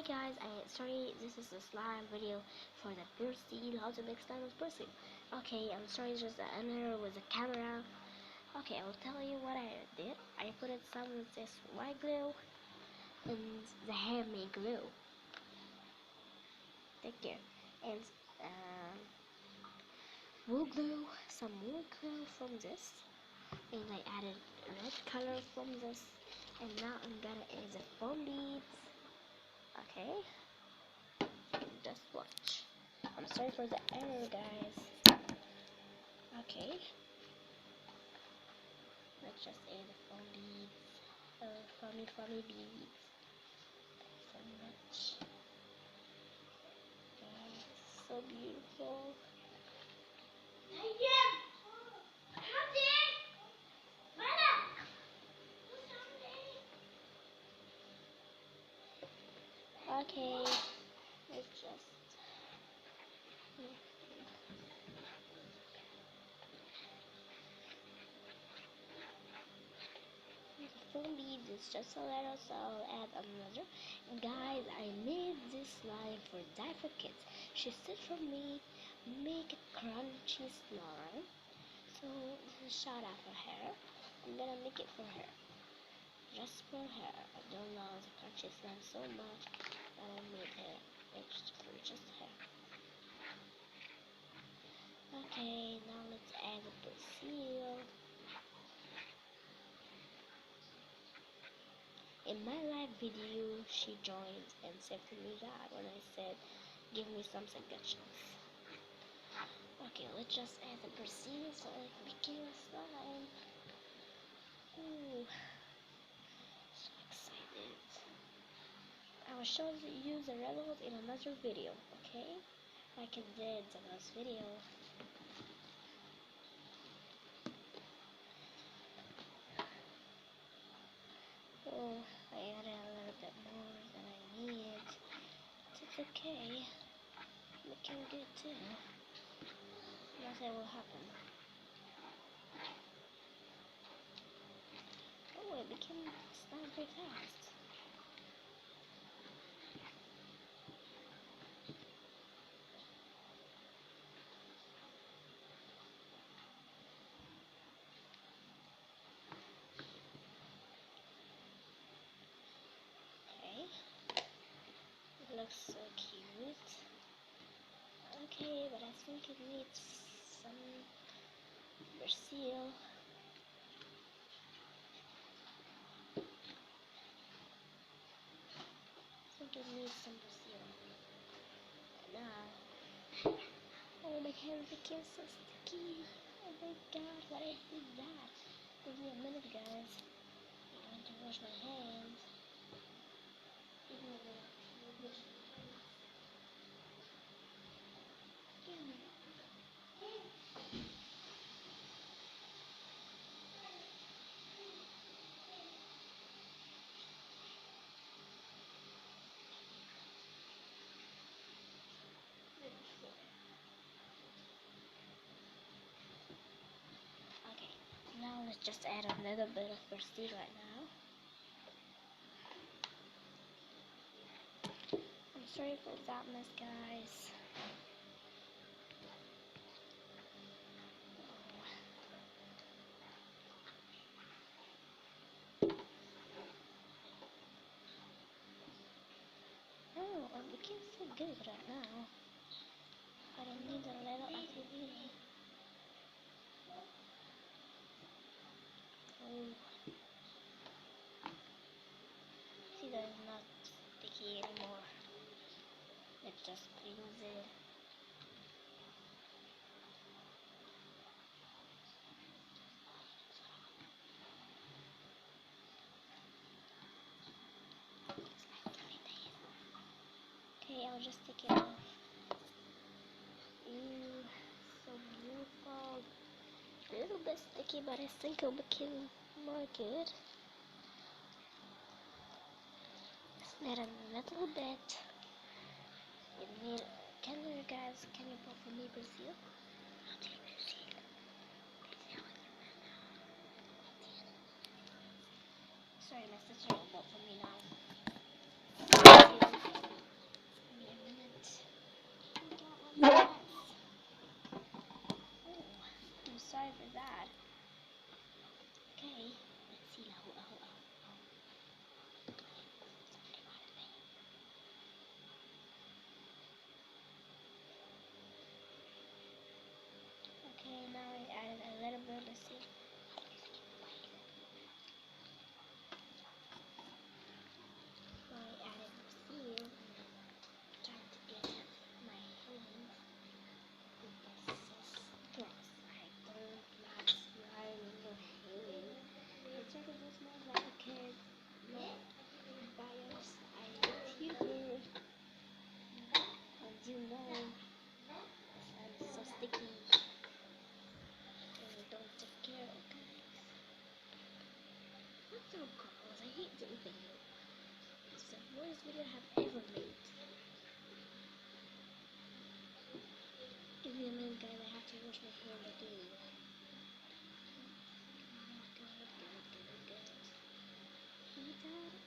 guys, sorry, this is a slime video for the Persil, how to make slime with Persil. Okay, I'm sorry, it's just an error with the camera. Okay, I'll tell you what I did. I put it some of this white glue and the handmade glue. Take care. And wool glue, some wool glue from this. And I added red color from this. And now I'm gonna add the foam beads. Okay, just watch. I'm sorry for the error, guys. Okay, let's just add the foam beads, foamy beads. So much. So beautiful. Okay, let's just foam beads is just a little, so I'll add another. Guys, I made this slime for Diaper Kids. She said for me, make it crunchy slime. So this is shout out for her. I'm gonna make it for her. Just for her. I don't love the crunchy slime so much that I made her. It's for just her. Okay, now let's add the Persil. In my live video, she joined and said to me that when I said, give me some suggestions. Okay, let's just add the Persil so it became a slime. Ooh, so excited. I will show you the results in another video, okay? Like I did the last video. Oh, I added a little bit more than I need. It's okay. Looking good too. Nothing will happen. Oh, it became slime very fast. Okay. It looks so cute. Okay, but I think it needs some Persil. I think it needs some Persil. Now, oh, my hands became so sticky. Oh my god, why I did that? Give me a minute, guys. I'm going to wash my hands. Give me a minute. Okay, now let's just add a little bit of Persil right now. I'm sorry for that mess, guys. Oh, it became so good right now. I don't need a little activity. Oh. See, that is not sticky anymore. Let's just cleanse it. Okay, I'll just take it off. Ew, so beautiful. A little bit sticky, but I think it'll become more good. Just need a little bit. You need. Can you guys? Can you pour for me, Persil? I'll take Persil. Sorry, my sister will pour for me now. sorry for that. Okay, let's see now. Okay, now I added a little bit. Let's see. Now I added the seal. Trying to get it my hands. This is gross. I don't like slime in your hand. It's because it smells like a kid. No, bios. I hate you. And you know, I'm so sticky. And you don't take care, okay? What's so gross? I hate this video. It's the worst video I have ever made. Give me a minute, guys. I have to wash my hands again. Good. Heat up.